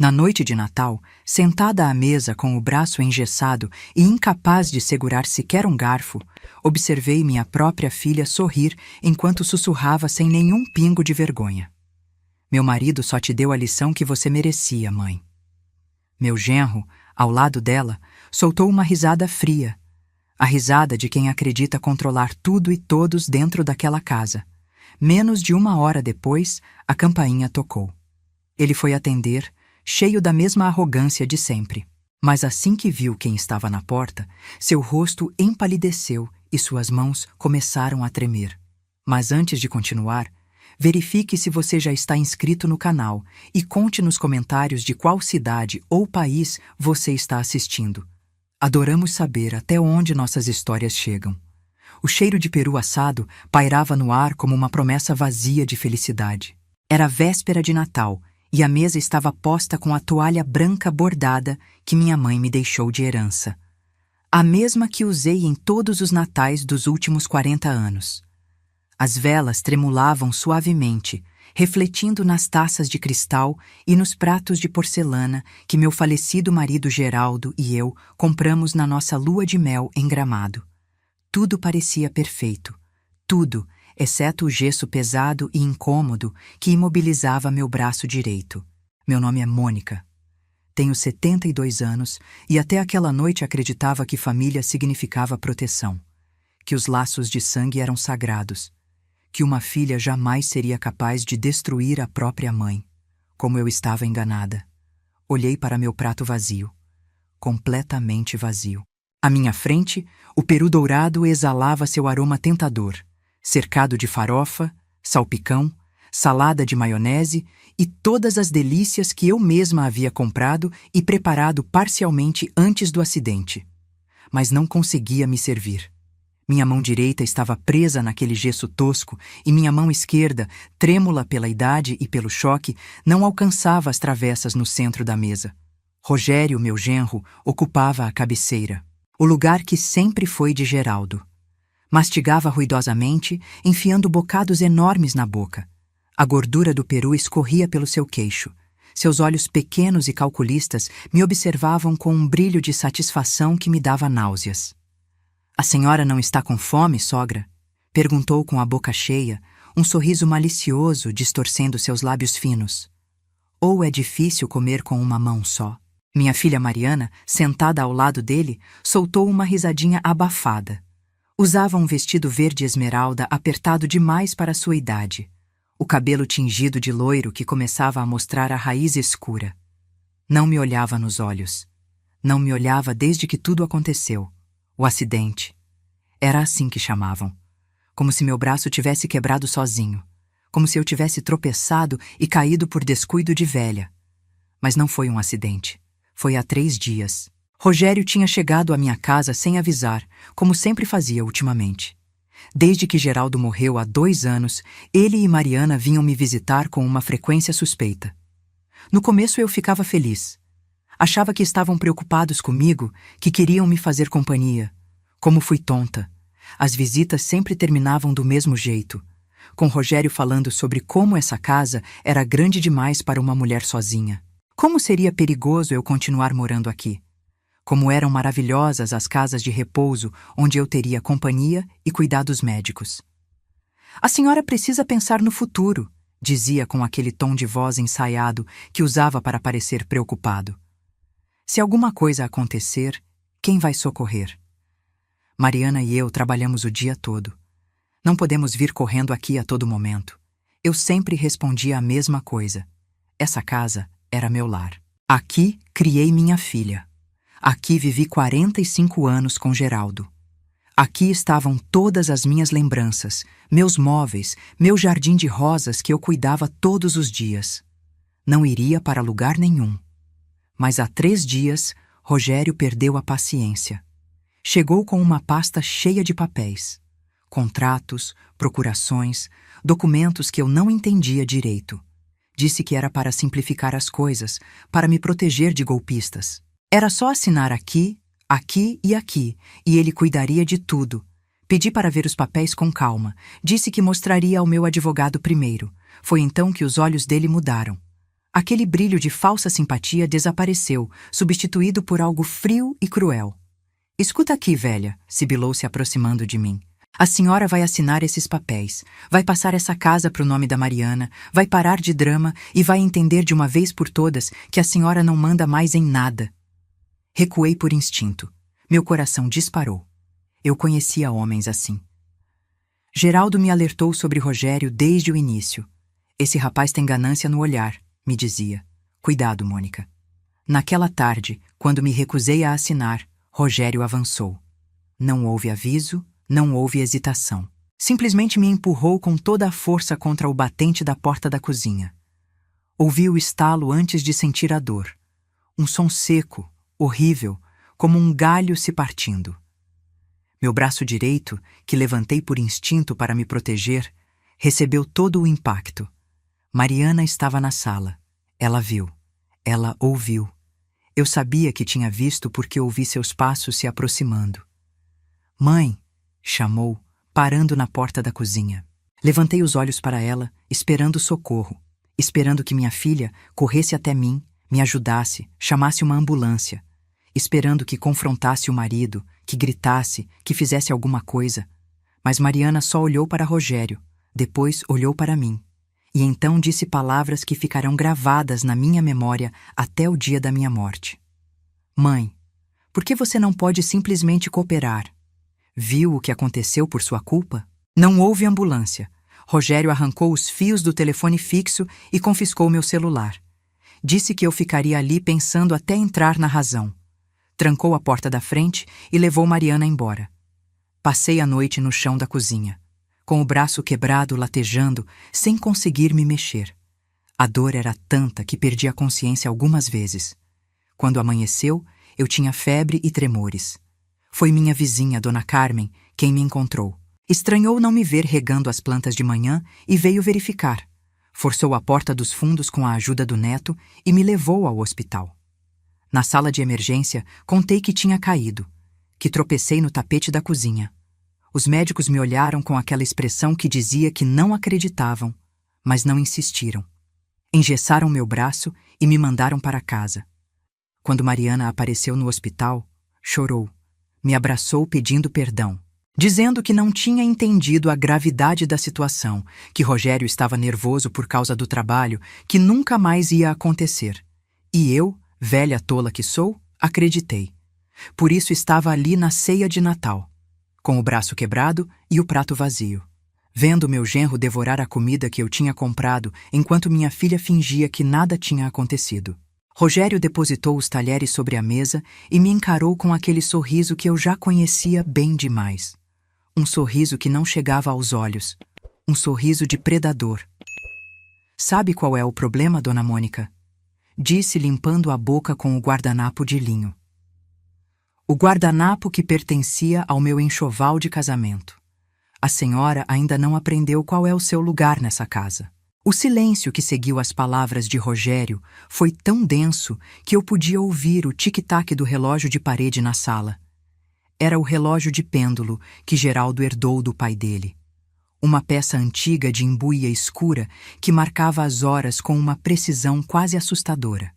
Na noite de Natal, sentada à mesa com o braço engessado e incapaz de segurar sequer um garfo, observei minha própria filha sorrir enquanto sussurrava sem nenhum pingo de vergonha. Meu marido só te deu a lição que você merecia, mãe. Meu genro, ao lado dela, soltou uma risada fria, a risada de quem acredita controlar tudo e todos dentro daquela casa. Menos de 1 hora depois, a campainha tocou. Ele foi atender, cheio da mesma arrogância de sempre. Mas assim que viu quem estava na porta, seu rosto empalideceu e suas mãos começaram a tremer. Mas antes de continuar, verifique se você já está inscrito no canal e conte nos comentários de qual cidade ou país você está assistindo. Adoramos saber até onde nossas histórias chegam. O cheiro de peru assado pairava no ar como uma promessa vazia de felicidade. Era véspera de Natal e a mesa estava posta com a toalha branca bordada que minha mãe me deixou de herança. A mesma que usei em todos os natais dos últimos 40 anos. As velas tremulavam suavemente, refletindo nas taças de cristal e nos pratos de porcelana que meu falecido marido Geraldo e eu compramos na nossa lua de mel em Gramado. Tudo parecia perfeito. Tudo, exceto o gesso pesado e incômodo que imobilizava meu braço direito. Meu nome é Mônica. Tenho 72 anos e até aquela noite acreditava que família significava proteção, que os laços de sangue eram sagrados, que uma filha jamais seria capaz de destruir a própria mãe. Como eu estava enganada. Olhei para meu prato vazio, completamente vazio. À minha frente, o peru dourado exalava seu aroma tentador, cercado de farofa, salpicão, salada de maionese e todas as delícias que eu mesma havia comprado e preparado parcialmente antes do acidente. Mas não conseguia me servir. Minha mão direita estava presa naquele gesso tosco e minha mão esquerda, trêmula pela idade e pelo choque, não alcançava as travessas no centro da mesa. Rogério, meu genro, ocupava a cabeceira, o lugar que sempre foi de Geraldo. Mastigava ruidosamente, enfiando bocados enormes na boca. A gordura do peru escorria pelo seu queixo. Seus olhos pequenos e calculistas me observavam com um brilho de satisfação que me dava náuseas. "A senhora não está com fome, sogra?" perguntou com a boca cheia, um sorriso malicioso distorcendo seus lábios finos. "Ou é difícil comer com uma mão só?" Minha filha Mariana, sentada ao lado dele, soltou uma risadinha abafada. Usava um vestido verde esmeralda apertado demais para sua idade, o cabelo tingido de loiro que começava a mostrar a raiz escura. Não me olhava nos olhos. Não me olhava desde que tudo aconteceu. O acidente. Era assim que chamavam. Como se meu braço tivesse quebrado sozinho. Como se eu tivesse tropeçado e caído por descuido de velha. Mas não foi um acidente. Foi há 3 dias. Rogério tinha chegado à minha casa sem avisar, como sempre fazia ultimamente. Desde que Geraldo morreu há 2 anos, ele e Mariana vinham me visitar com uma frequência suspeita. No começo eu ficava feliz. Achava que estavam preocupados comigo, que queriam me fazer companhia. Como fui tonta. As visitas sempre terminavam do mesmo jeito, com Rogério falando sobre como essa casa era grande demais para uma mulher sozinha. Como seria perigoso eu continuar morando aqui? Como eram maravilhosas as casas de repouso onde eu teria companhia e cuidados médicos. "A senhora precisa pensar no futuro", dizia com aquele tom de voz ensaiado que usava para parecer preocupado. "Se alguma coisa acontecer, quem vai socorrer?" Mariana e eu trabalhamos o dia todo. Não podemos vir correndo aqui a todo momento. Eu sempre respondia a mesma coisa. Essa casa era meu lar. Aqui criei minha filha. Aqui vivi 45 anos com Geraldo. Aqui estavam todas as minhas lembranças, meus móveis, meu jardim de rosas que eu cuidava todos os dias. Não iria para lugar nenhum. Mas há 3 dias, Rogério perdeu a paciência. Chegou com uma pasta cheia de papéis. Contratos, procurações, documentos que eu não entendia direito. Disse que era para simplificar as coisas, para me proteger de golpistas. Era só assinar aqui, aqui e aqui, e ele cuidaria de tudo. Pedi para ver os papéis com calma. Disse que mostraria ao meu advogado primeiro. Foi então que os olhos dele mudaram. Aquele brilho de falsa simpatia desapareceu, substituído por algo frio e cruel. Escuta aqui, velha, sibilou se aproximando de mim. A senhora vai assinar esses papéis, vai passar essa casa para o nome da Mariana, vai parar de drama e vai entender de uma vez por todas que a senhora não manda mais em nada. Recuei por instinto. Meu coração disparou. Eu conhecia homens assim. Geraldo me alertou sobre Rogério desde o início. Esse rapaz tem ganância no olhar, me dizia. Cuidado, Mônica. Naquela tarde, quando me recusei a assinar, Rogério avançou. Não houve aviso, não houve hesitação. Simplesmente me empurrou com toda a força contra o batente da porta da cozinha. Ouvi o estalo antes de sentir a dor. Um som seco, horrível, como um galho se partindo. Meu braço direito, que levantei por instinto para me proteger, recebeu todo o impacto. Mariana estava na sala. Ela viu. Ela ouviu. Eu sabia que tinha visto porque ouvi seus passos se aproximando. Mãe! Chamou, parando na porta da cozinha. Levantei os olhos para ela, esperando socorro, esperando que minha filha corresse até mim, me ajudasse, chamasse uma ambulância, esperando que confrontasse o marido, que gritasse, que fizesse alguma coisa. Mas Mariana só olhou para Rogério, depois olhou para mim, e então disse palavras que ficarão gravadas na minha memória até o dia da minha morte. Mãe, por que você não pode simplesmente cooperar? Viu o que aconteceu por sua culpa? Não houve ambulância. Rogério arrancou os fios do telefone fixo e confiscou meu celular. Disse que eu ficaria ali pensando até entrar na razão. Trancou a porta da frente e levou Mariana embora. Passei a noite no chão da cozinha, com o braço quebrado latejando, sem conseguir me mexer. A dor era tanta que perdi a consciência algumas vezes. Quando amanheceu, eu tinha febre e tremores. Foi minha vizinha, Dona Carmen, quem me encontrou. Estranhou não me ver regando as plantas de manhã e veio verificar. Forçou a porta dos fundos com a ajuda do neto e me levou ao hospital. Na sala de emergência, contei que tinha caído, que tropecei no tapete da cozinha. Os médicos me olharam com aquela expressão que dizia que não acreditavam, mas não insistiram. Engessaram meu braço e me mandaram para casa. Quando Mariana apareceu no hospital, chorou. Me abraçou pedindo perdão, dizendo que não tinha entendido a gravidade da situação, que Rogério estava nervoso por causa do trabalho, que nunca mais ia acontecer. E eu, velha tola que sou, acreditei. Por isso estava ali na ceia de Natal, com o braço quebrado e o prato vazio, vendo meu genro devorar a comida que eu tinha comprado enquanto minha filha fingia que nada tinha acontecido. Rogério depositou os talheres sobre a mesa e me encarou com aquele sorriso que eu já conhecia bem demais. Um sorriso que não chegava aos olhos. Um sorriso de predador. Sabe qual é o problema, Dona Mônica? Disse limpando a boca com o guardanapo de linho. O guardanapo que pertencia ao meu enxoval de casamento. A senhora ainda não aprendeu qual é o seu lugar nessa casa. O silêncio que seguiu as palavras de Rogério foi tão denso que eu podia ouvir o tic-tac do relógio de parede na sala. Era o relógio de pêndulo que Geraldo herdou do pai dele. Uma peça antiga de embuia escura que marcava as horas com uma precisão quase assustadora.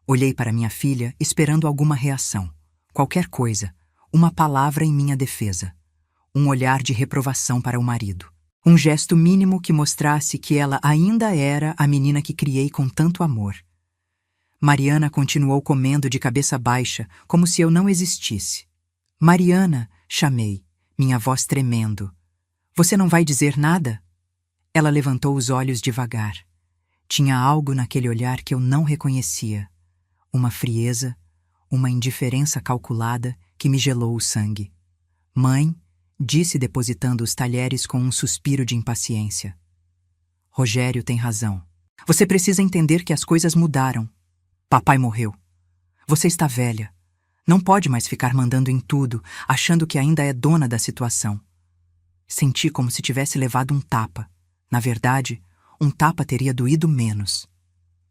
Olhei para minha filha esperando alguma reação, qualquer coisa, uma palavra em minha defesa, um olhar de reprovação para o marido. Um gesto mínimo que mostrasse que ela ainda era a menina que criei com tanto amor. Mariana continuou comendo de cabeça baixa, como se eu não existisse. Mariana, chamei, minha voz tremendo. Você não vai dizer nada? Ela levantou os olhos devagar. Tinha algo naquele olhar que eu não reconhecia. Uma frieza, uma indiferença calculada que me gelou o sangue. Mãe, disse depositando os talheres com um suspiro de impaciência. Rogério tem razão. Você precisa entender que as coisas mudaram. Papai morreu. Você está velha. Não pode mais ficar mandando em tudo, achando que ainda é dona da situação. Senti como se tivesse levado um tapa. Na verdade, um tapa teria doído menos.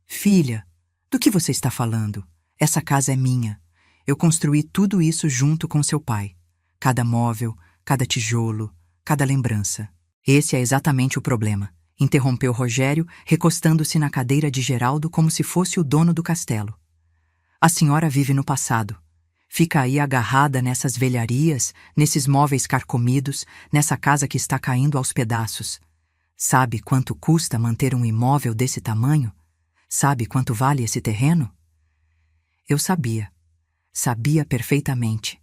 Filha, do que você está falando? Essa casa é minha. Eu construí tudo isso junto com seu pai. Cada móvel, cada tijolo, cada lembrança. Esse é exatamente o problema. interrompeu Rogério, recostando-se na cadeira de Geraldo como se fosse o dono do castelo. A senhora vive no passado. Fica aí agarrada nessas velharias, nesses móveis carcomidos, nessa casa que está caindo aos pedaços. Sabe quanto custa manter um imóvel desse tamanho? Sabe quanto vale esse terreno? Eu sabia. Sabia perfeitamente.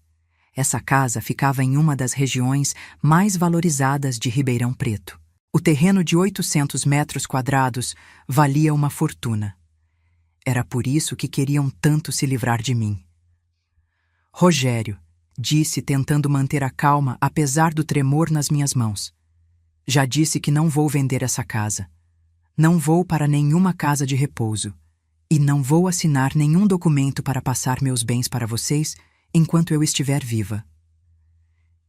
Essa casa ficava em uma das regiões mais valorizadas de Ribeirão Preto. O terreno de 800 metros quadrados valia uma fortuna. Era por isso que queriam tanto se livrar de mim. Rogério, disse tentando manter a calma apesar do tremor nas minhas mãos. Já disse que não vou vender essa casa. Não vou para nenhuma casa de repouso. E não vou assinar nenhum documento para passar meus bens para vocês enquanto eu estiver viva.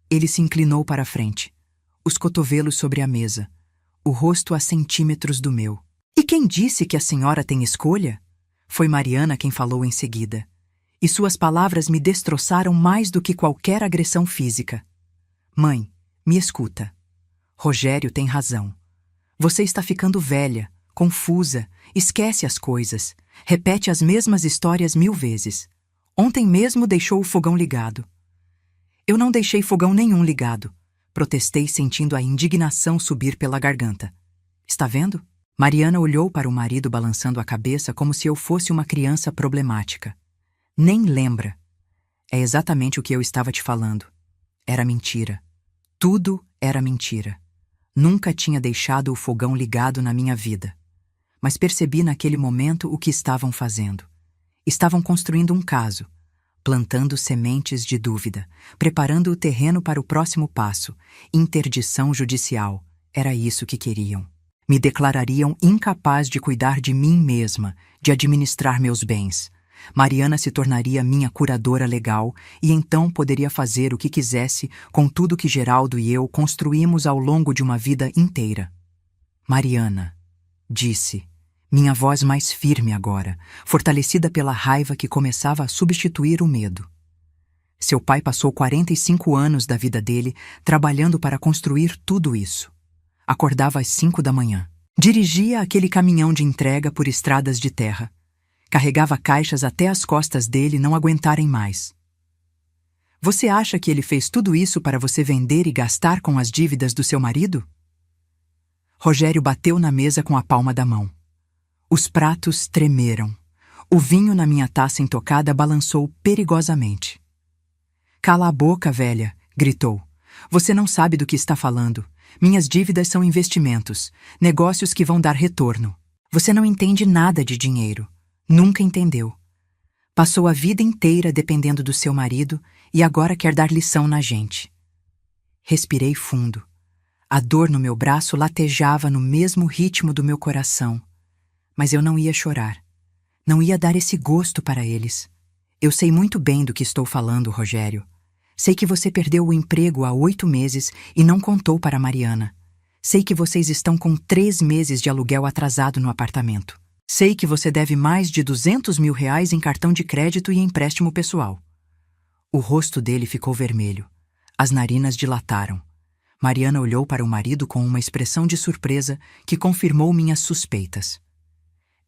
Ele se inclinou para a frente, os cotovelos sobre a mesa, o rosto a centímetros do meu. E quem disse que a senhora tem escolha? Foi Mariana quem falou em seguida. E suas palavras me destroçaram mais do que qualquer agressão física. Mãe, me escuta. Rogério tem razão. Você está ficando velha, confusa, esquece as coisas, repete as mesmas histórias 1000 vezes. Ontem mesmo deixou o fogão ligado. Eu não deixei fogão nenhum ligado. Protestei sentindo a indignação subir pela garganta. Está vendo? Mariana olhou para o marido balançando a cabeça como se eu fosse uma criança problemática. Nem lembra. É exatamente o que eu estava te falando. Era mentira. Tudo era mentira. Nunca tinha deixado o fogão ligado na minha vida. Mas percebi naquele momento o que estavam fazendo. Estavam construindo um caso, plantando sementes de dúvida, preparando o terreno para o próximo passo, interdição judicial. Era isso que queriam. Me declarariam incapaz de cuidar de mim mesma, de administrar meus bens. Mariana se tornaria minha curadora legal e então poderia fazer o que quisesse com tudo que Geraldo e eu construímos ao longo de uma vida inteira. Mariana, disse, minha voz mais firme agora, fortalecida pela raiva que começava a substituir o medo. Seu pai passou 45 anos da vida dele trabalhando para construir tudo isso. Acordava às 5 da manhã. Dirigia aquele caminhão de entrega por estradas de terra. Carregava caixas até as costas dele não aguentarem mais. Você acha que ele fez tudo isso para você vender e gastar com as dívidas do seu marido? Rogério bateu na mesa com a palma da mão. Os pratos tremeram. O vinho na minha taça intocada balançou perigosamente. Cala a boca, velha, gritou. Você não sabe do que está falando. Minhas dívidas são investimentos, negócios que vão dar retorno. Você não entende nada de dinheiro. Nunca entendeu. Passou a vida inteira dependendo do seu marido e agora quer dar lição na gente. Respirei fundo. A dor no meu braço latejava no mesmo ritmo do meu coração. Mas eu não ia chorar. Não ia dar esse gosto para eles. Eu sei muito bem do que estou falando, Rogério. Sei que você perdeu o emprego há 8 meses e não contou para Mariana. Sei que vocês estão com 3 meses de aluguel atrasado no apartamento. Sei que você deve mais de R$200 mil em cartão de crédito e empréstimo pessoal. O rosto dele ficou vermelho. As narinas dilataram. Mariana olhou para o marido com uma expressão de surpresa que confirmou minhas suspeitas.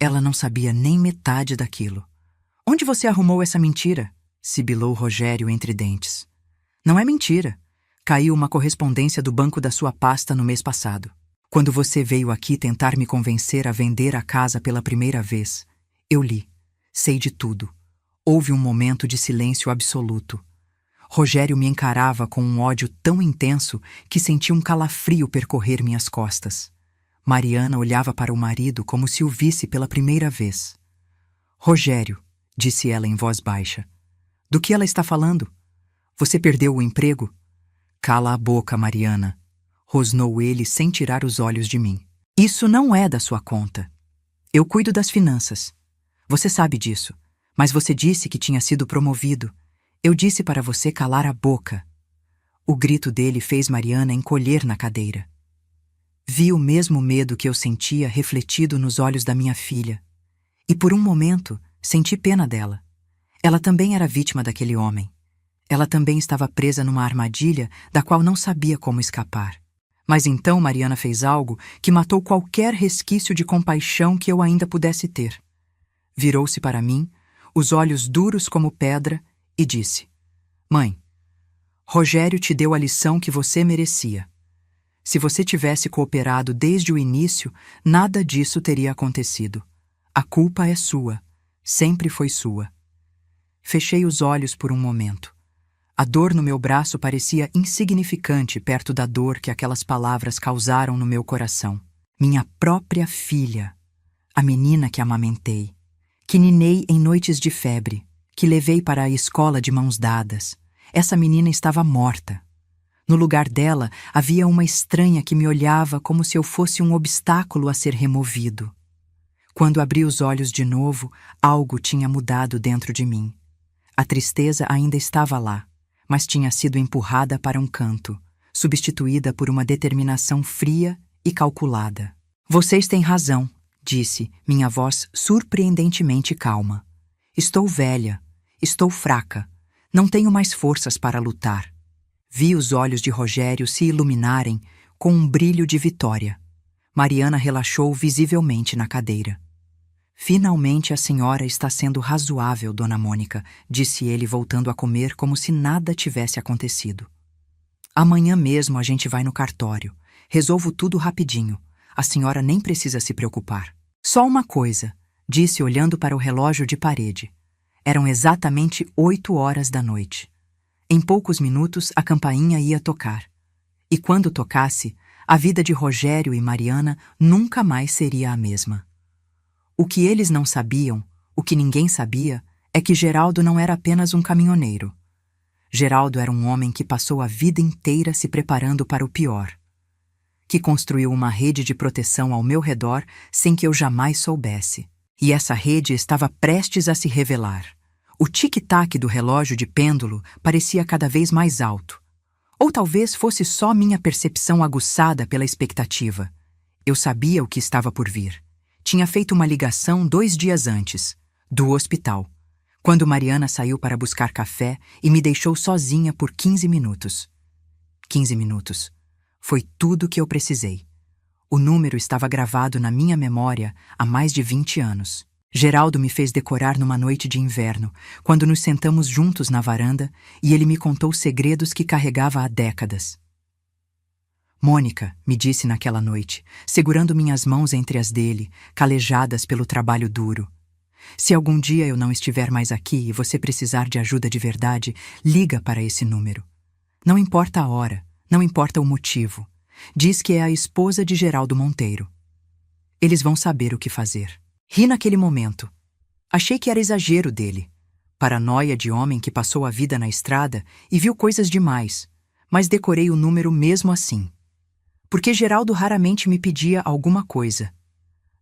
Ela não sabia nem metade daquilo. Onde você arrumou essa mentira? Sibilou Rogério entre dentes. Não é mentira. Caiu uma correspondência do banco da sua pasta no mês passado. Quando você veio aqui tentar me convencer a vender a casa pela primeira vez, eu li. Sei de tudo. Houve um momento de silêncio absoluto. Rogério me encarava com um ódio tão intenso que senti um calafrio percorrer minhas costas. Mariana olhava para o marido como se o visse pela primeira vez. Rogério, disse ela em voz baixa. Do que ela está falando? Você perdeu o emprego? Cala a boca, Mariana. Rosnou ele sem tirar os olhos de mim. Isso não é da sua conta. Eu cuido das finanças. Você sabe disso, mas você disse que tinha sido promovido. Eu disse para você calar a boca. O grito dele fez Mariana encolher na cadeira. Vi o mesmo medo que eu sentia refletido nos olhos da minha filha. E por um momento, senti pena dela. Ela também era vítima daquele homem. Ela também estava presa numa armadilha da qual não sabia como escapar. Mas então Mariana fez algo que matou qualquer resquício de compaixão que eu ainda pudesse ter. Virou-se para mim, os olhos duros como pedra, e disse: Mãe, Rogério te deu a lição que você merecia. Se você tivesse cooperado desde o início, nada disso teria acontecido. A culpa é sua, sempre foi sua. Fechei os olhos por um momento. A dor no meu braço parecia insignificante perto da dor que aquelas palavras causaram no meu coração. Minha própria filha, a menina que amamentei, que ninei em noites de febre, que levei para a escola de mãos dadas. Essa menina estava morta. No lugar dela havia uma estranha que me olhava como se eu fosse um obstáculo a ser removido. Quando abri os olhos de novo, algo tinha mudado dentro de mim. A tristeza ainda estava lá, mas tinha sido empurrada para um canto, substituída por uma determinação fria e calculada. Vocês têm razão, disse, minha voz surpreendentemente calma. Estou velha, estou fraca, não tenho mais forças para lutar. Vi os olhos de Rogério se iluminarem com um brilho de vitória. Mariana relaxou visivelmente na cadeira. Finalmente a senhora está sendo razoável, Dona Mônica, disse ele voltando a comer como se nada tivesse acontecido. Amanhã mesmo a gente vai no cartório. Resolvo tudo rapidinho. A senhora nem precisa se preocupar. Só uma coisa, disse olhando para o relógio de parede. Eram exatamente 8 horas da noite. Em poucos minutos a campainha ia tocar. E quando tocasse, a vida de Rogério e Mariana nunca mais seria a mesma. O que eles não sabiam, o que ninguém sabia, é que Geraldo não era apenas um caminhoneiro. Geraldo era um homem que passou a vida inteira se preparando para o pior, que construiu uma rede de proteção ao meu redor sem que eu jamais soubesse. E essa rede estava prestes a se revelar. O tic-tac do relógio de pêndulo parecia cada vez mais alto. Ou talvez fosse só minha percepção aguçada pela expectativa. Eu sabia o que estava por vir. Tinha feito uma ligação 2 dias antes, do hospital, quando Mariana saiu para buscar café e me deixou sozinha por 15 minutos. 15 minutos. Foi tudo o que eu precisei. O número estava gravado na minha memória há mais de 20 anos. Geraldo me fez decorar numa noite de inverno, quando nos sentamos juntos na varanda e ele me contou segredos que carregava há décadas. Mônica, me disse naquela noite, segurando minhas mãos entre as dele, calejadas pelo trabalho duro. Se algum dia eu não estiver mais aqui e você precisar de ajuda de verdade, liga para esse número. Não importa a hora, não importa o motivo. Diz que é a esposa de Geraldo Monteiro. Eles vão saber o que fazer. Ri naquele momento. Achei que era exagero dele. Paranoia de homem que passou a vida na estrada e viu coisas demais, mas decorei o número mesmo assim. Porque Geraldo raramente me pedia alguma coisa.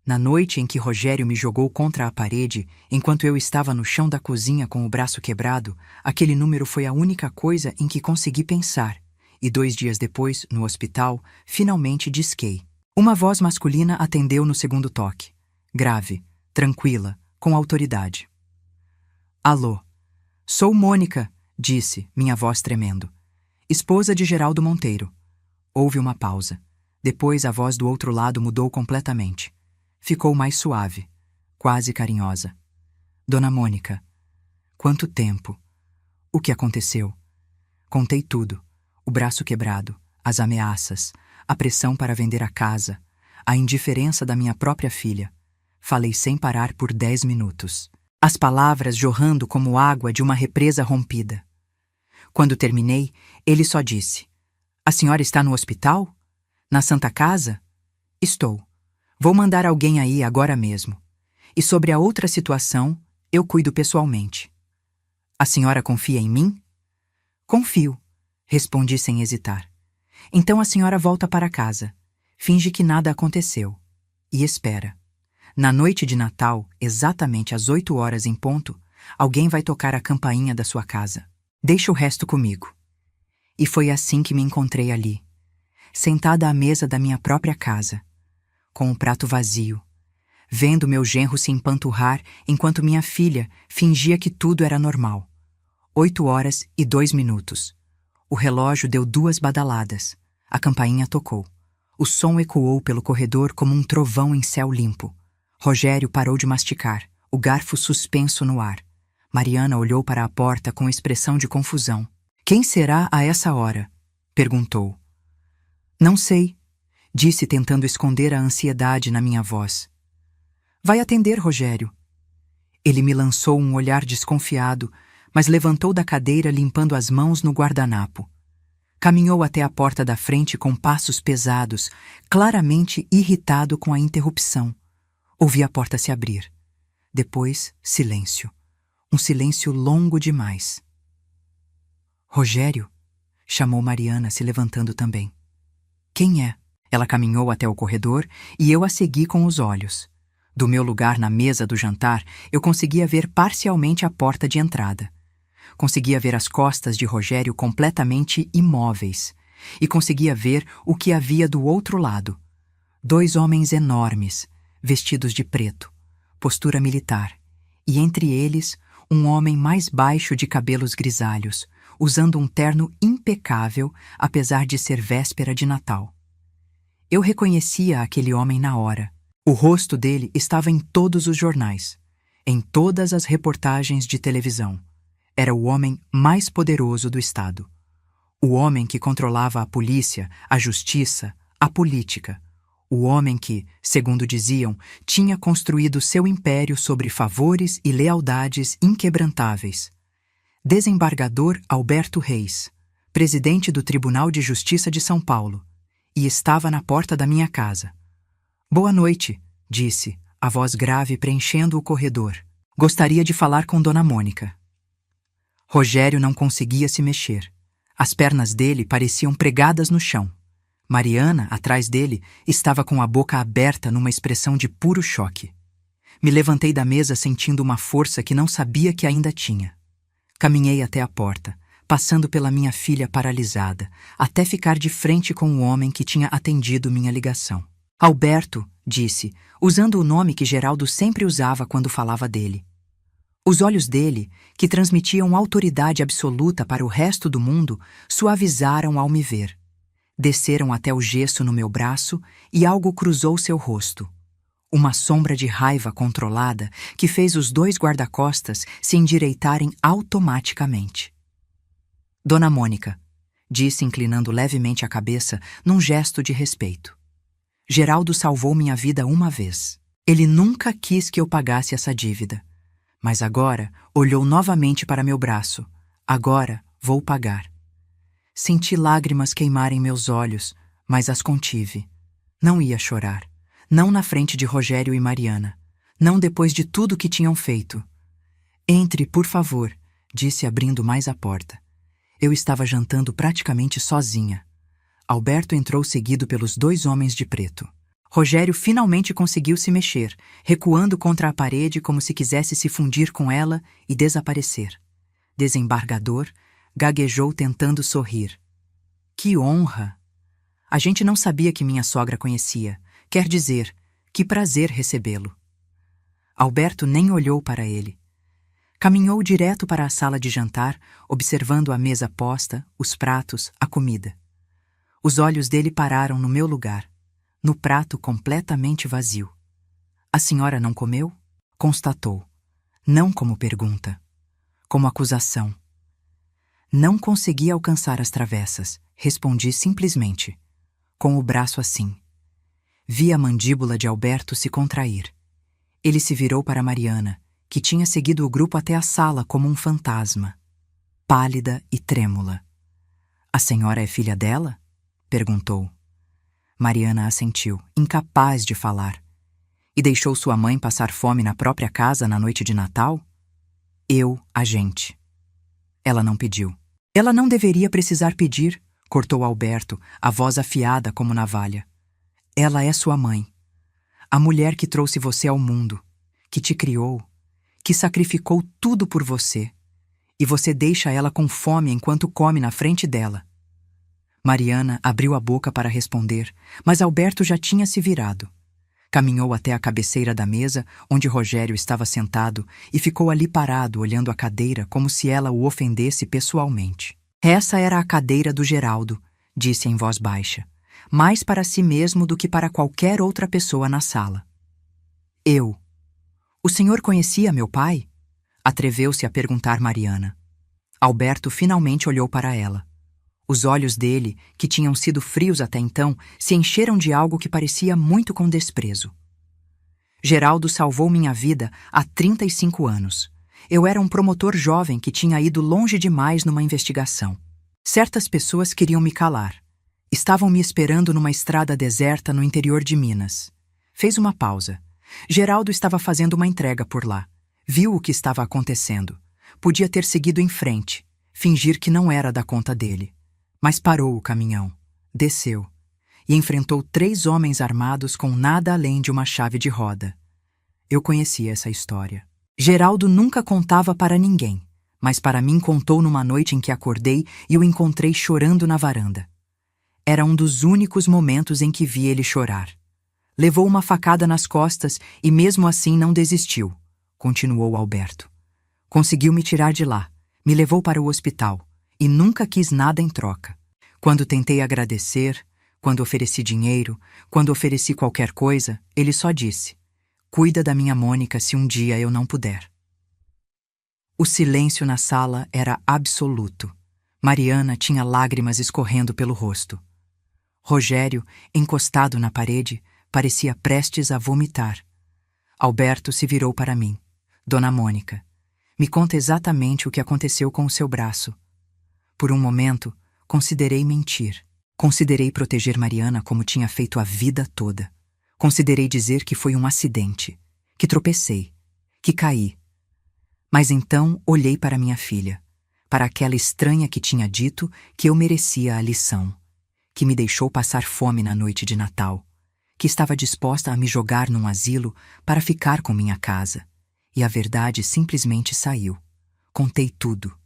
Na noite em que Rogério me jogou contra a parede, enquanto eu estava no chão da cozinha com o braço quebrado, aquele número foi a única coisa em que consegui pensar, e 2 dias depois, no hospital, finalmente disquei. Uma voz masculina atendeu no segundo toque. Grave, tranquila, com autoridade. Alô. Sou Mônica, disse, minha voz tremendo. Esposa de Geraldo Monteiro. Houve uma pausa. Depois a voz do outro lado mudou completamente. Ficou mais suave, quase carinhosa. Dona Mônica. Quanto tempo? O que aconteceu? Contei tudo. O braço quebrado, as ameaças, a pressão para vender a casa, a indiferença da minha própria filha. Falei sem parar por 10 minutos. As palavras jorrando como água de uma represa rompida. Quando terminei, ele só disse: A senhora está no hospital? Na Santa Casa? Estou. Vou mandar alguém aí agora mesmo. E sobre a outra situação, eu cuido pessoalmente. A senhora confia em mim? Confio, respondi sem hesitar. Então a senhora volta para casa. Finge que nada aconteceu. E espera. Na noite de Natal, exatamente às 8 horas em ponto, alguém vai tocar a campainha da sua casa. Deixa o resto comigo. E foi assim que me encontrei ali, sentada à mesa da minha própria casa, com o prato vazio, vendo meu genro se empanturrar enquanto minha filha fingia que tudo era normal. 8 horas e 2 minutos. O relógio deu 2 badaladas. A campainha tocou. O som ecoou pelo corredor como um trovão em céu limpo. Rogério parou de masticar, o garfo suspenso no ar. Mariana olhou para a porta com expressão de confusão. "Quem será a essa hora?" perguntou. "Não sei", disse tentando esconder a ansiedade na minha voz. "Vai atender, Rogério." Ele me lançou um olhar desconfiado, mas levantou da cadeira limpando as mãos no guardanapo. Caminhou até a porta da frente com passos pesados, claramente irritado com a interrupção. Ouvi a porta se abrir. Depois, silêncio. Um silêncio longo demais. "Rogério?" chamou Mariana, se levantando também. "Quem é?" Ela caminhou até o corredor e eu a segui com os olhos. Do meu lugar na mesa do jantar, eu conseguia ver parcialmente a porta de entrada. Conseguia ver as costas de Rogério completamente imóveis. E conseguia ver o que havia do outro lado. 2 homens enormes, vestidos de preto, postura militar. E entre eles, um homem mais baixo de cabelos grisalhos, usando um terno impecável, apesar de ser véspera de Natal. Eu reconhecia aquele homem na hora. O rosto dele estava em todos os jornais, em todas as reportagens de televisão. Era o homem mais poderoso do Estado. O homem que controlava a polícia, a justiça, a política. O homem que, segundo diziam, tinha construído seu império sobre favores e lealdades inquebrantáveis. Desembargador Alberto Reis, presidente do Tribunal de Justiça de São Paulo, e estava na porta da minha casa. "Boa noite", disse, a voz grave preenchendo o corredor. "Gostaria de falar com Dona Mônica." Rogério não conseguia se mexer. As pernas dele pareciam pregadas no chão. Mariana, atrás dele, estava com a boca aberta numa expressão de puro choque. Me levantei da mesa sentindo uma força que não sabia que ainda tinha. Caminhei até a porta, passando pela minha filha paralisada, até ficar de frente com o homem que tinha atendido minha ligação. "Alberto", disse, usando o nome que Geraldo sempre usava quando falava dele. Os olhos dele, que transmitiam autoridade absoluta para o resto do mundo, suavizaram ao me ver. Desceram até o gesso no meu braço e algo cruzou seu rosto. Uma sombra de raiva controlada que fez os 2 guarda-costas se endireitarem automaticamente. "Dona Mônica", disse inclinando levemente a cabeça num gesto de respeito. "Geraldo salvou minha vida uma vez. Ele nunca quis que eu pagasse essa dívida. Mas agora olhou novamente para meu braço. Agora vou pagar." Senti lágrimas queimarem meus olhos, mas as contive. Não ia chorar. Não na frente de Rogério e Mariana. Não depois de tudo que tinham feito. "Entre, por favor", disse abrindo mais a porta. Eu estava jantando praticamente sozinha. Alberto entrou seguido pelos 2 homens de preto. Rogério finalmente conseguiu se mexer, recuando contra a parede como se quisesse se fundir com ela e desaparecer. Desembargador gaguejou tentando sorrir. "Que honra! A gente não sabia que minha sogra conhecia. Quer dizer, que prazer recebê-lo." Alberto nem olhou para ele. Caminhou direto para a sala de jantar, observando a mesa posta, os pratos, a comida. Os olhos dele pararam no meu lugar, no prato completamente vazio. "A senhora não comeu?" constatou, não como pergunta, como acusação. Não consegui alcançar as travessas, respondi simplesmente, com o braço assim. Vi a mandíbula de Alberto se contrair. Ele se virou para Mariana, que tinha seguido o grupo até a sala como um fantasma, pálida e trêmula. "A senhora é filha dela?" perguntou. Mariana assentiu, incapaz de falar. "E deixou sua mãe passar fome na própria casa na noite de Natal?" "Eu, a gente." "Ela não pediu." "Ela não deveria precisar pedir", cortou Alberto, a voz afiada como navalha. "Ela é sua mãe. A mulher que trouxe você ao mundo, que te criou, que sacrificou tudo por você. E você deixa ela com fome enquanto come na frente dela." Mariana abriu a boca para responder, mas Alberto já tinha se virado. Caminhou até a cabeceira da mesa, onde Rogério estava sentado, e ficou ali parado, olhando a cadeira como se ela o ofendesse pessoalmente. "Essa era a cadeira do Geraldo", disse em voz baixa. mais para si mesmo do que para qualquer outra pessoa na sala. Eu. O senhor conhecia meu pai? Atreveu-se a perguntar Mariana. Alberto finalmente olhou para ela. Os olhos dele, que tinham sido frios até então, se encheram de algo que parecia muito com desprezo. Geraldo salvou minha vida há 35 anos. Eu era um promotor jovem que tinha ido longe demais numa investigação. Certas pessoas queriam me calar. Estavam me esperando numa estrada deserta no interior de Minas. Fez uma pausa. Geraldo estava fazendo uma entrega por lá. Viu o que estava acontecendo. Podia ter seguido em frente, fingir que não era da conta dele. Mas parou o caminhão, desceu e enfrentou 3 homens armados com nada além de uma chave de roda. Eu conhecia essa história. Geraldo nunca contava para ninguém, mas para mim contou numa noite em que acordei e o encontrei chorando na varanda. Era um dos únicos momentos em que vi ele chorar. Levou uma facada nas costas e mesmo assim não desistiu, continuou Alberto. Conseguiu me tirar de lá, me levou para o hospital e nunca quis nada em troca. Quando tentei agradecer, quando ofereci dinheiro, quando ofereci qualquer coisa, ele só disse: "Cuida da minha Mônica se um dia eu não puder." O silêncio na sala era absoluto. Mariana tinha lágrimas escorrendo pelo rosto. Rogério, encostado na parede, parecia prestes a vomitar. Alberto se virou para mim. "Dona Mônica, me conta exatamente o que aconteceu com o seu braço." Por um momento, considerei mentir. Considerei proteger Mariana como tinha feito a vida toda. Considerei dizer que foi um acidente, que tropecei, que caí. Mas então olhei para minha filha, para aquela estranha que tinha dito que eu merecia a lição, que me deixou passar fome na noite de Natal, que estava disposta a me jogar num asilo para ficar com minha casa. E a verdade simplesmente saiu. Contei tudo.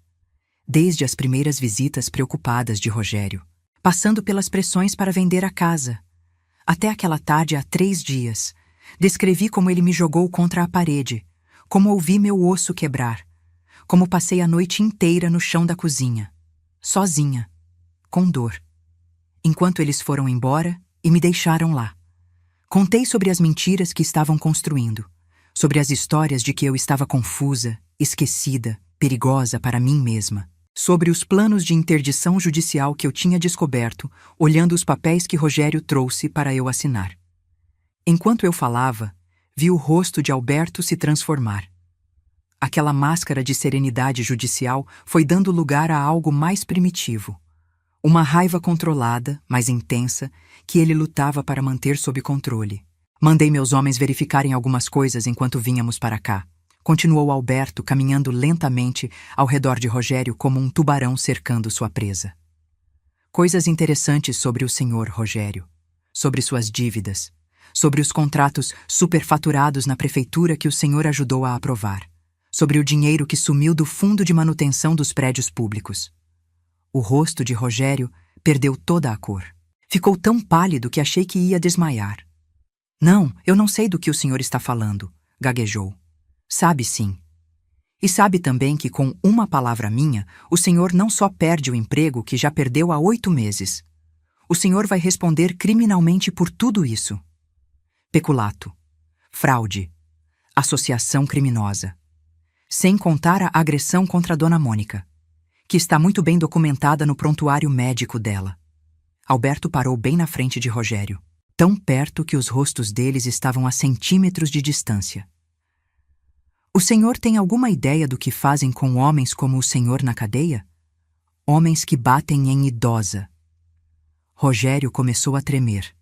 Desde as primeiras visitas preocupadas de Rogério, passando pelas pressões para vender a casa, até aquela tarde há 3 dias, descrevi como ele me jogou contra a parede, como ouvi meu osso quebrar, como passei a noite inteira no chão da cozinha, sozinha, com dor, enquanto eles foram embora e me deixaram lá. Contei sobre as mentiras que estavam construindo, sobre as histórias de que eu estava confusa, esquecida, perigosa para mim mesma, sobre os planos de interdição judicial que eu tinha descoberto, olhando os papéis que Rogério trouxe para eu assinar. Enquanto eu falava, vi o rosto de Alberto se transformar. Aquela máscara de serenidade judicial foi dando lugar a algo mais primitivo. Uma raiva controlada, mais intensa, que ele lutava para manter sob controle. Mandei meus homens verificarem algumas coisas enquanto vínhamos para cá. Continuou Alberto, caminhando lentamente ao redor de Rogério como um tubarão cercando sua presa. Coisas interessantes sobre o senhor Rogério, sobre suas dívidas, sobre os contratos superfaturados na prefeitura que o senhor ajudou a aprovar, sobre o dinheiro que sumiu do fundo de manutenção dos prédios públicos. O rosto de Rogério perdeu toda a cor. Ficou tão pálido que achei que ia desmaiar. "Não, eu não sei do que o senhor está falando", gaguejou. "Sabe sim. E sabe também que com uma palavra minha, o senhor não só perde o emprego que já perdeu há 8 meses. O senhor vai responder criminalmente por tudo isso. Peculato, fraude, associação criminosa. Sem contar a agressão contra a Dona Mônica, que está muito bem documentada no prontuário médico dela." Alberto parou bem na frente de Rogério, tão perto que os rostos deles estavam a centímetros de distância. "O senhor tem alguma ideia do que fazem com homens como o senhor na cadeia? Homens que batem em idosa." Rogério começou a tremer.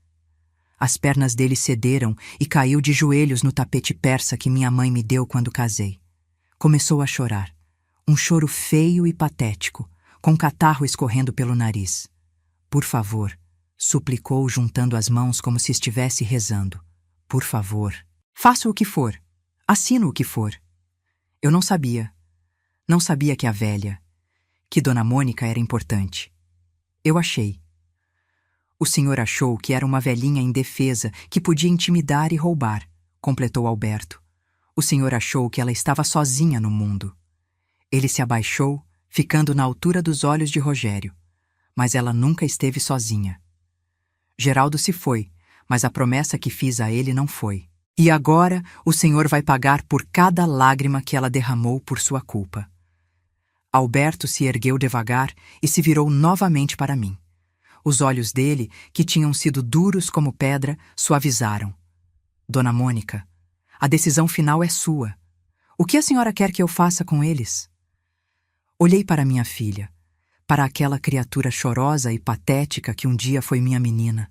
As pernas dele cederam e caiu de joelhos no tapete persa que minha mãe me deu quando casei. Começou a chorar. Um choro feio e patético, com catarro escorrendo pelo nariz. "Por favor", suplicou juntando as mãos como se estivesse rezando. "Por favor, faça o que for. Assino o que for." Eu não sabia. Não sabia que a velha, que Dona Mônica era importante. Eu achei. "O senhor achou que era uma velhinha indefesa que podia intimidar e roubar", completou Alberto. "O senhor achou que ela estava sozinha no mundo." Ele se abaixou, ficando na altura dos olhos de Rogério. "Mas ela nunca esteve sozinha. Geraldo se foi, mas a promessa que fiz a ele não foi. E agora o Senhor vai pagar por cada lágrima que ela derramou por sua culpa. Alberto se ergueu devagar e se virou novamente para mim. Os olhos dele, que tinham sido duros como pedra, suavizaram. Dona Mônica, a decisão final é sua. O que a senhora quer que eu faça com eles? Olhei para minha filha, para aquela criatura chorosa e patética que um dia foi minha menina.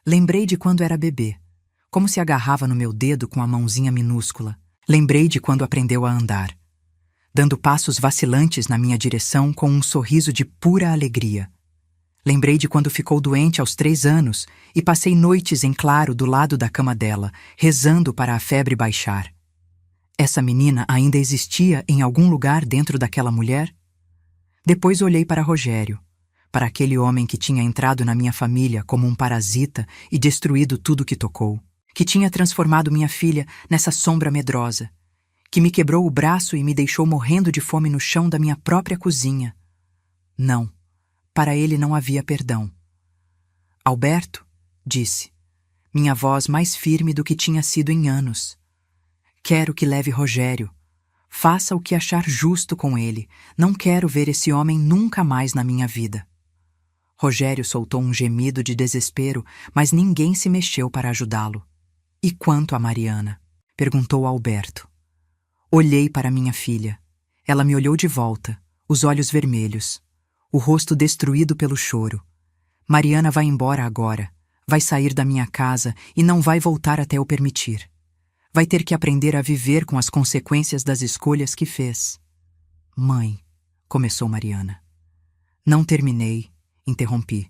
Lembrei de quando era bebê, como se agarrava no meu dedo com a mãozinha minúscula. Lembrei de quando aprendeu a andar, dando passos vacilantes na minha direção com um sorriso de pura alegria. Lembrei de quando ficou doente aos 3 anos e passei noites em claro do lado da cama dela, rezando para a febre baixar. Essa menina ainda existia em algum lugar dentro daquela mulher? Depois olhei para Rogério, para aquele homem que tinha entrado na minha família como um parasita e destruído tudo que tocou, que tinha transformado minha filha nessa sombra medrosa, que me quebrou o braço e me deixou morrendo de fome no chão da minha própria cozinha. Não, para ele não havia perdão. Alberto, disse, minha voz mais firme do que tinha sido em anos. Quero que leve Rogério. Faça o que achar justo com ele. Não quero ver esse homem nunca mais na minha vida. Rogério soltou um gemido de desespero, mas ninguém se mexeu para ajudá-lo. E quanto a Mariana? Perguntou Alberto. Olhei para minha filha. Ela me olhou de volta, os olhos vermelhos, o rosto destruído pelo choro. Mariana vai embora agora, vai sair da minha casa e não vai voltar até eu permitir. Vai ter que aprender a viver com as consequências das escolhas que fez. Mãe, começou Mariana. Não terminei, interrompi.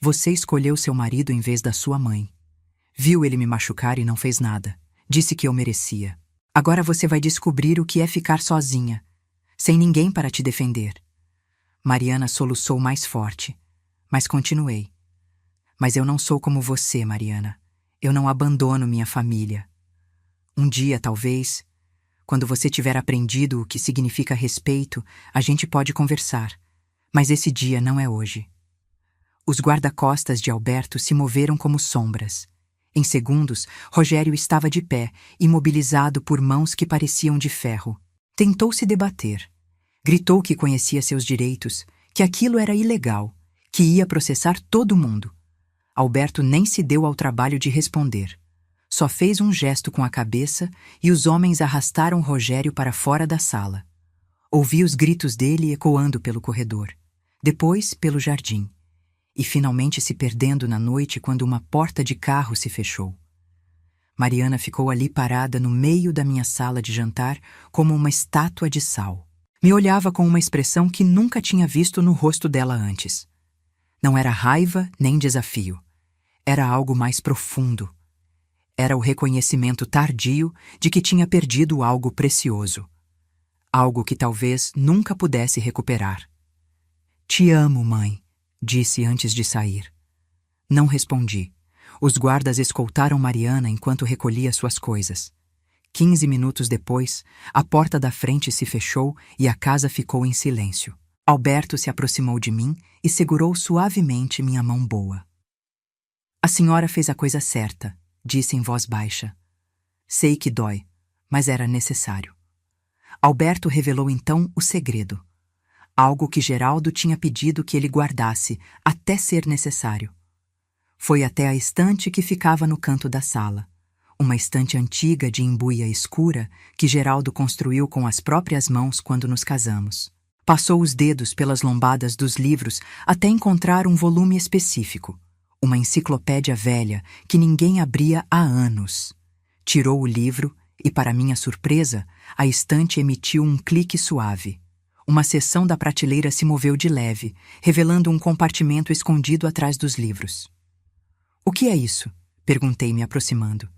Você escolheu seu marido em vez da sua mãe. Viu ele me machucar e não fez nada. Disse que eu merecia. Agora você vai descobrir o que é ficar sozinha, sem ninguém para te defender. Mariana soluçou mais forte, mas continuei. Mas eu não sou como você, Mariana. Eu não abandono minha família. Um dia, talvez, quando você tiver aprendido o que significa respeito, a gente pode conversar. Mas esse dia não é hoje. Os guarda-costas de Alberto se moveram como sombras. Em segundos, Rogério estava de pé, imobilizado por mãos que pareciam de ferro. Tentou se debater. Gritou que conhecia seus direitos, que aquilo era ilegal, que ia processar todo mundo. Alberto nem se deu ao trabalho de responder. Só fez um gesto com a cabeça e os homens arrastaram Rogério para fora da sala. Ouvi os gritos dele ecoando pelo corredor, depois pelo jardim, e finalmente se perdendo na noite quando uma porta de carro se fechou. Mariana ficou ali parada no meio da minha sala de jantar como uma estátua de sal. Me olhava com uma expressão que nunca tinha visto no rosto dela antes. Não era raiva nem desafio. Era algo mais profundo. Era o reconhecimento tardio de que tinha perdido algo precioso. Algo que talvez nunca pudesse recuperar. Te amo, mãe, disse antes de sair. Não respondi. Os guardas escoltaram Mariana enquanto recolhia suas coisas. 15 minutos depois, a porta da frente se fechou e a casa ficou em silêncio. Alberto se aproximou de mim e segurou suavemente minha mão boa. A senhora fez a coisa certa, disse em voz baixa. Sei que dói, mas era necessário. Alberto revelou então o segredo. Algo que Geraldo tinha pedido que ele guardasse até ser necessário. Foi até a estante que ficava no canto da sala. Uma estante antiga de embuia escura que Geraldo construiu com as próprias mãos quando nos casamos. Passou os dedos pelas lombadas dos livros até encontrar um volume específico. Uma enciclopédia velha que ninguém abria há anos. Tirou o livro e, para minha surpresa, a estante emitiu um clique suave. Uma seção da prateleira se moveu de leve, revelando um compartimento escondido atrás dos livros. O que é isso? Perguntei, me aproximando.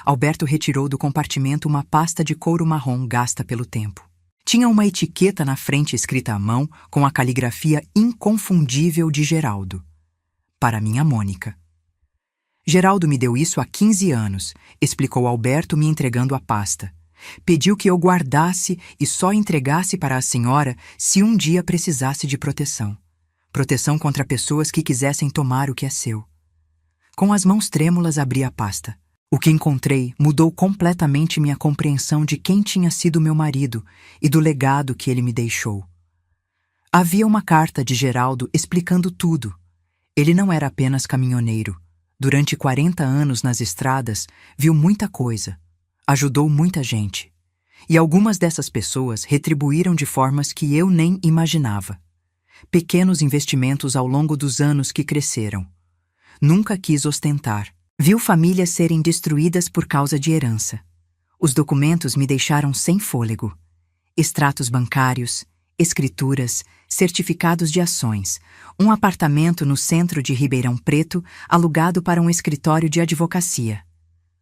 Alberto retirou do compartimento uma pasta de couro marrom gasta pelo tempo. Tinha uma etiqueta na frente escrita à mão com a caligrafia inconfundível de Geraldo. Para minha Mônica. Geraldo me deu isso há 15 anos, explicou Alberto me entregando a pasta. Pediu que eu guardasse e só entregasse para a senhora se um dia precisasse de proteção. Proteção contra pessoas que quisessem tomar o que é seu. Com as mãos trêmulas abri a pasta. O que encontrei mudou completamente minha compreensão de quem tinha sido meu marido e do legado que ele me deixou. Havia uma carta de Geraldo explicando tudo. Ele não era apenas caminhoneiro. Durante 40 anos nas estradas, viu muita coisa. Ajudou muita gente. E algumas dessas pessoas retribuíram de formas que eu nem imaginava. Pequenos investimentos ao longo dos anos que cresceram. Nunca quis ostentar. Viu famílias serem destruídas por causa de herança. Os documentos me deixaram sem fôlego. Extratos bancários, escrituras, certificados de ações, um apartamento no centro de Ribeirão Preto alugado para um escritório de advocacia.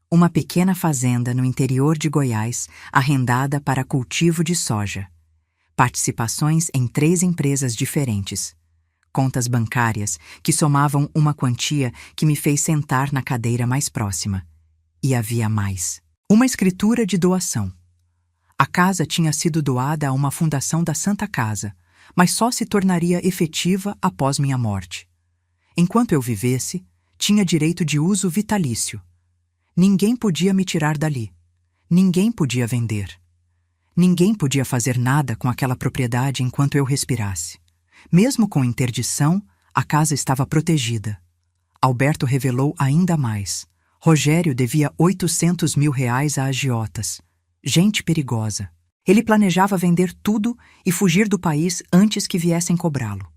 Uma pequena fazenda no interior de Goiás arrendada para cultivo de soja. Participações em 3 empresas diferentes. Contas bancárias que somavam uma quantia que me fez sentar na cadeira mais próxima. E havia mais. Uma escritura de doação. A casa tinha sido doada a uma fundação da Santa Casa, mas só se tornaria efetiva após minha morte. Enquanto eu vivesse, tinha direito de uso vitalício. Ninguém podia me tirar dali. Ninguém podia vender. Ninguém podia fazer nada com aquela propriedade enquanto eu respirasse. Mesmo com interdição, a casa estava protegida. Alberto revelou ainda mais. Rogério devia R$800 mil a agiotas. Gente perigosa. Ele planejava vender tudo e fugir do país antes que viessem cobrá-lo.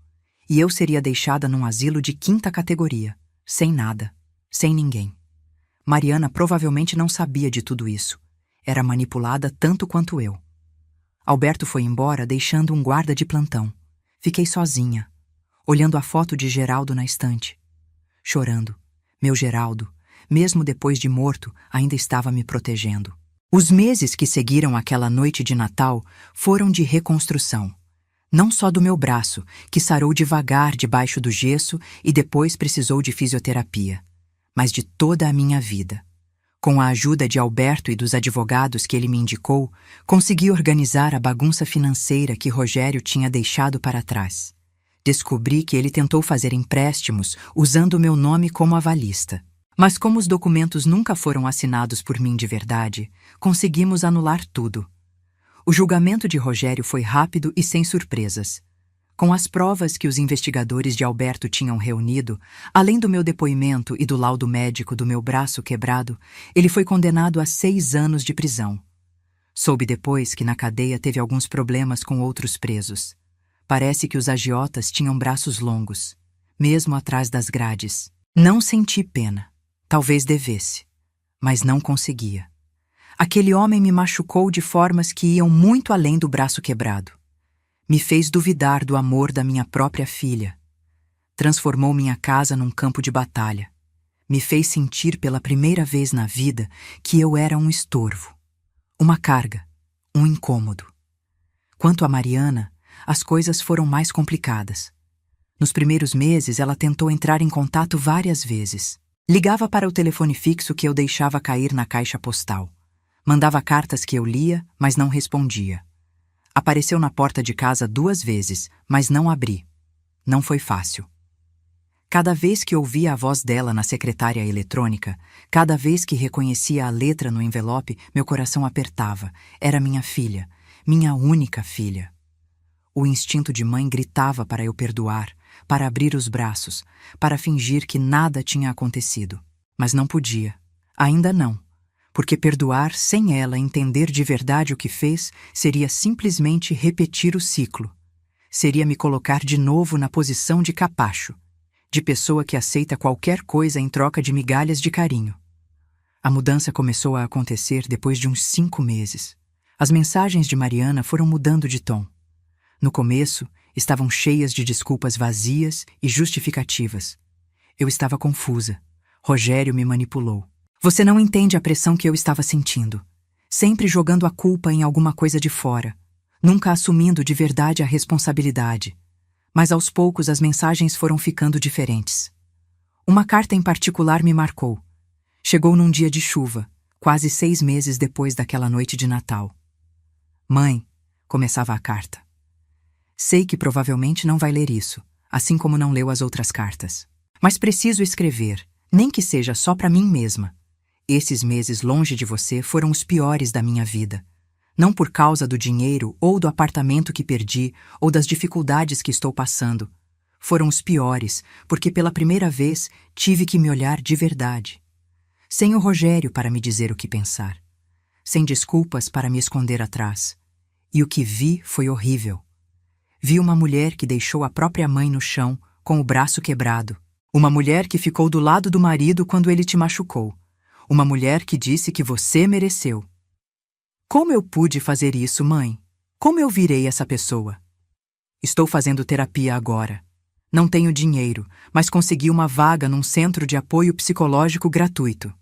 E eu seria deixada num asilo de 5ª categoria, sem nada, sem ninguém. Mariana provavelmente não sabia de tudo isso. Era manipulada tanto quanto eu. Alberto foi embora deixando um guarda de plantão. Fiquei sozinha, olhando a foto de Geraldo na estante. Chorando. Meu Geraldo, mesmo depois de morto, ainda estava me protegendo. Os meses que seguiram aquela noite de Natal foram de reconstrução. Não só do meu braço, que sarou devagar debaixo do gesso e depois precisou de fisioterapia, mas de toda a minha vida. Com a ajuda de Alberto e dos advogados que ele me indicou, consegui organizar a bagunça financeira que Rogério tinha deixado para trás. Descobri que ele tentou fazer empréstimos usando o meu nome como avalista. Mas como os documentos nunca foram assinados por mim de verdade, conseguimos anular tudo. O julgamento de Rogério foi rápido e sem surpresas. Com as provas que os investigadores de Alberto tinham reunido, além do meu depoimento e do laudo médico do meu braço quebrado, ele foi condenado a 6 anos de prisão. Soube depois que na cadeia teve alguns problemas com outros presos. Parece que os agiotas tinham braços longos, mesmo atrás das grades. Não senti pena. Talvez devesse, mas não conseguia. Aquele homem me machucou de formas que iam muito além do braço quebrado. Me fez duvidar do amor da minha própria filha. Transformou minha casa num campo de batalha. Me fez sentir pela primeira vez na vida que eu era um estorvo, uma carga, um incômodo. Quanto a Mariana, as coisas foram mais complicadas. Nos primeiros meses, ela tentou entrar em contato várias vezes. Ligava para o telefone fixo que eu deixava cair na caixa postal. Mandava cartas que eu lia, mas não respondia. Apareceu na porta de casa 2 vezes, mas não abri. Não foi fácil. Cada vez que ouvia a voz dela na secretária eletrônica, cada vez que reconhecia a letra no envelope, meu coração apertava. Era minha filha, minha única filha. O instinto de mãe gritava para eu perdoar, para abrir os braços, para fingir que nada tinha acontecido. Mas não podia. Ainda não. Porque perdoar sem ela entender de verdade o que fez seria simplesmente repetir o ciclo. Seria me colocar de novo na posição de capacho, de pessoa que aceita qualquer coisa em troca de migalhas de carinho. A mudança começou a acontecer depois de uns 5 meses. As mensagens de Mariana foram mudando de tom. No começo, estavam cheias de desculpas vazias e justificativas. Eu estava confusa. Rogério me manipulou. Você não entende a pressão que eu estava sentindo. Sempre jogando a culpa em alguma coisa de fora. Nunca assumindo de verdade a responsabilidade. Mas aos poucos as mensagens foram ficando diferentes. Uma carta em particular me marcou. Chegou num dia de chuva, quase 6 meses depois daquela noite de Natal. Mãe, começava a carta. Sei que provavelmente não vai ler isso, assim como não leu as outras cartas. Mas preciso escrever. Nem que seja só para mim mesma. Esses meses longe de você foram os piores da minha vida. Não por causa do dinheiro ou do apartamento que perdi ou das dificuldades que estou passando. Foram os piores, porque pela primeira vez tive que me olhar de verdade. Sem o Rogério para me dizer o que pensar. Sem desculpas para me esconder atrás. E o que vi foi horrível. Vi uma mulher que deixou a própria mãe no chão, com o braço quebrado. Uma mulher que ficou do lado do marido quando ele te machucou. Uma mulher que disse que você mereceu. Como eu pude fazer isso, mãe? Como eu virei essa pessoa? Estou fazendo terapia agora. Não tenho dinheiro, mas consegui uma vaga num centro de apoio psicológico gratuito.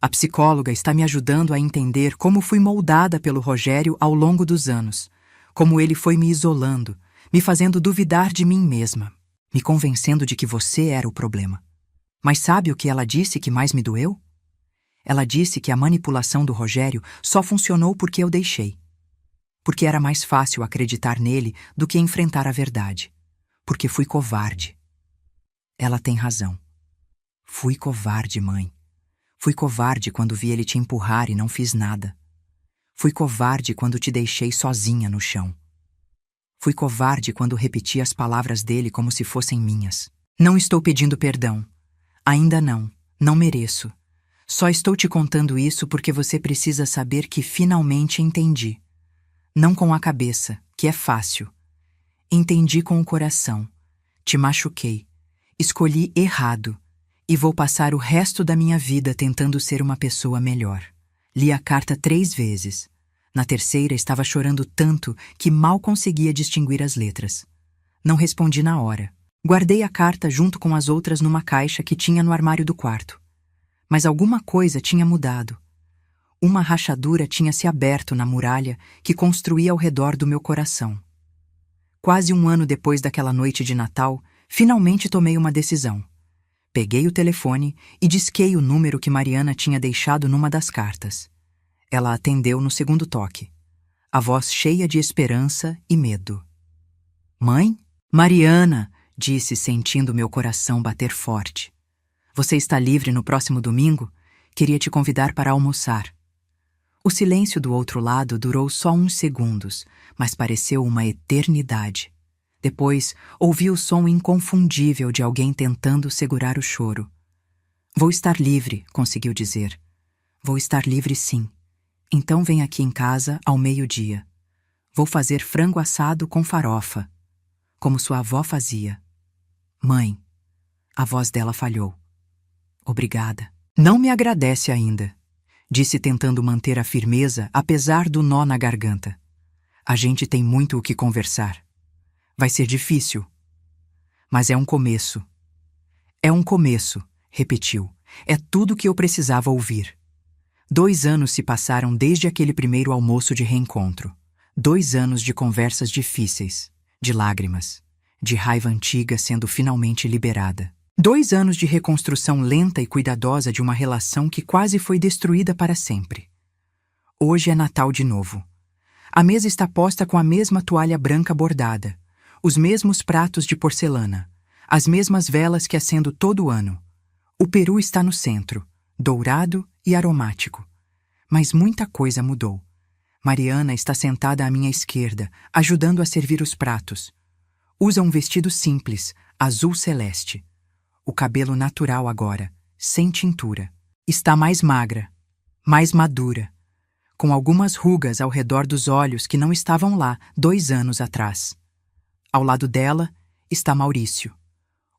A psicóloga está me ajudando a entender como fui moldada pelo Rogério ao longo dos anos, como ele foi me isolando, me fazendo duvidar de mim mesma, me convencendo de que você era o problema. Mas sabe o que ela disse que mais me doeu? Ela disse que a manipulação do Rogério só funcionou porque eu deixei. Porque era mais fácil acreditar nele do que enfrentar a verdade. Porque fui covarde. Ela tem razão. Fui covarde, mãe. Fui covarde quando vi ele te empurrar e não fiz nada. Fui covarde quando te deixei sozinha no chão. Fui covarde quando repeti as palavras dele como se fossem minhas. Não estou pedindo perdão. Ainda não. Não mereço. Só estou te contando isso porque você precisa saber que finalmente entendi. Não com a cabeça, que é fácil. Entendi com o coração. Te machuquei. Escolhi errado. E vou passar o resto da minha vida tentando ser uma pessoa melhor. Li a carta 3 vezes. Na terceira estava chorando tanto que mal conseguia distinguir as letras. Não respondi na hora. Guardei a carta junto com as outras numa caixa que tinha no armário do quarto. Mas alguma coisa tinha mudado. Uma rachadura tinha se aberto na muralha que construía ao redor do meu coração. Quase um ano depois daquela noite de Natal, finalmente tomei uma decisão. Peguei o telefone e disquei o número que Mariana tinha deixado numa das cartas. Ela atendeu no segundo toque. A voz cheia de esperança e medo. Mãe? Mariana, disse sentindo meu coração bater forte. Você está livre no próximo domingo? Queria te convidar para almoçar. O silêncio do outro lado durou só uns segundos, mas pareceu uma eternidade. Depois, ouvi o som inconfundível de alguém tentando segurar o choro. Vou estar livre, conseguiu dizer. Vou estar livre sim. Então vem aqui em casa ao meio-dia. Vou fazer frango assado com farofa, como sua avó fazia. Mãe, a voz dela falhou. Obrigada. Não me agradece ainda, disse tentando manter a firmeza apesar do nó na garganta. A gente tem muito o que conversar. Vai ser difícil. Mas é um começo. É um começo, repetiu. É tudo que eu precisava ouvir. 2 anos se passaram desde aquele primeiro almoço de reencontro. 2 anos de conversas difíceis, de lágrimas, de raiva antiga sendo finalmente liberada. 2 anos de reconstrução lenta e cuidadosa de uma relação que quase foi destruída para sempre. Hoje é Natal de novo. A mesa está posta com a mesma toalha branca bordada, os mesmos pratos de porcelana, as mesmas velas que acendo todo ano. O peru está no centro, dourado e aromático. Mas muita coisa mudou. Mariana está sentada à minha esquerda, ajudando a servir os pratos. Usa um vestido simples, azul celeste. O cabelo natural agora, sem tintura. Está mais magra, mais madura, com algumas rugas ao redor dos olhos que não estavam lá 2 anos atrás. Ao lado dela está Maurício,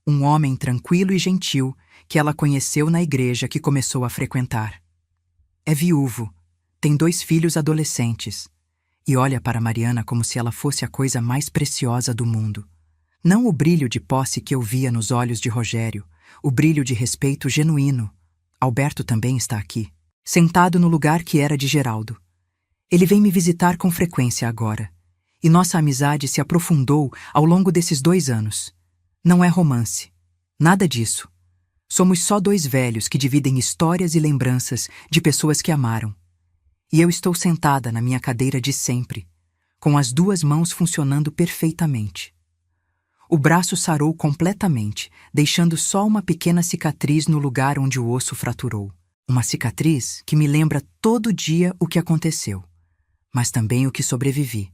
um homem tranquilo e gentil que ela conheceu na igreja que começou a frequentar. É viúvo, tem 2 filhos adolescentes e olha para Mariana como se ela fosse a coisa mais preciosa do mundo. Não o brilho de posse que eu via nos olhos de Rogério, o brilho de respeito genuíno. Alberto também está aqui, sentado no lugar que era de Geraldo. Ele vem me visitar com frequência agora, e nossa amizade se aprofundou ao longo desses 2 anos. Não é romance, nada disso. Somos só 2 velhos que dividem histórias e lembranças de pessoas que amaram. E eu estou sentada na minha cadeira de sempre, com as 2 mãos funcionando perfeitamente. O braço sarou completamente, deixando só uma pequena cicatriz no lugar onde o osso fraturou. Uma cicatriz que me lembra todo dia o que aconteceu, mas também o que sobrevivi.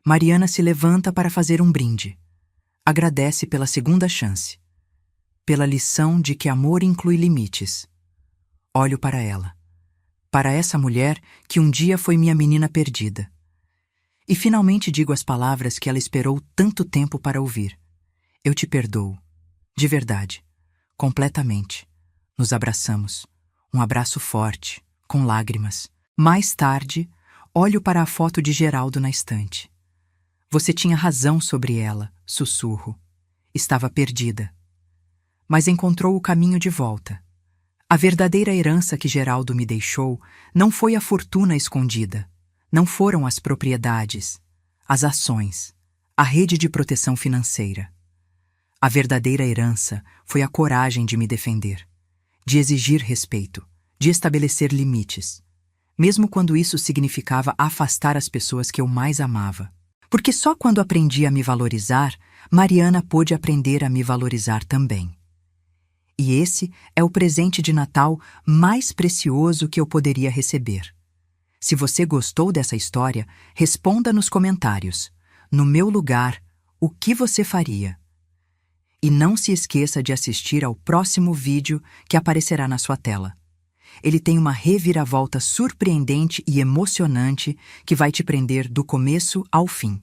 Mariana se levanta para fazer um brinde. Agradece pela segunda chance, pela lição de que amor inclui limites. Olho para ela, para essa mulher que um dia foi minha menina perdida. E finalmente digo as palavras que ela esperou tanto tempo para ouvir. Eu te perdoo, de verdade, completamente. Nos abraçamos. Um abraço forte, com lágrimas. Mais tarde, olho para a foto de Geraldo na estante. Você tinha razão sobre ela, sussurro. Estava perdida. Mas encontrou o caminho de volta. A verdadeira herança que Geraldo me deixou não foi a fortuna escondida. Não foram as propriedades, as ações, a rede de proteção financeira. A verdadeira herança foi a coragem de me defender, de exigir respeito, de estabelecer limites, mesmo quando isso significava afastar as pessoas que eu mais amava. Porque só quando aprendi a me valorizar, Mariana pôde aprender a me valorizar também. E esse é o presente de Natal mais precioso que eu poderia receber. Se você gostou dessa história, responda nos comentários. No meu lugar, o que você faria? E não se esqueça de assistir ao próximo vídeo que aparecerá na sua tela. Ele tem uma reviravolta surpreendente e emocionante que vai te prender do começo ao fim.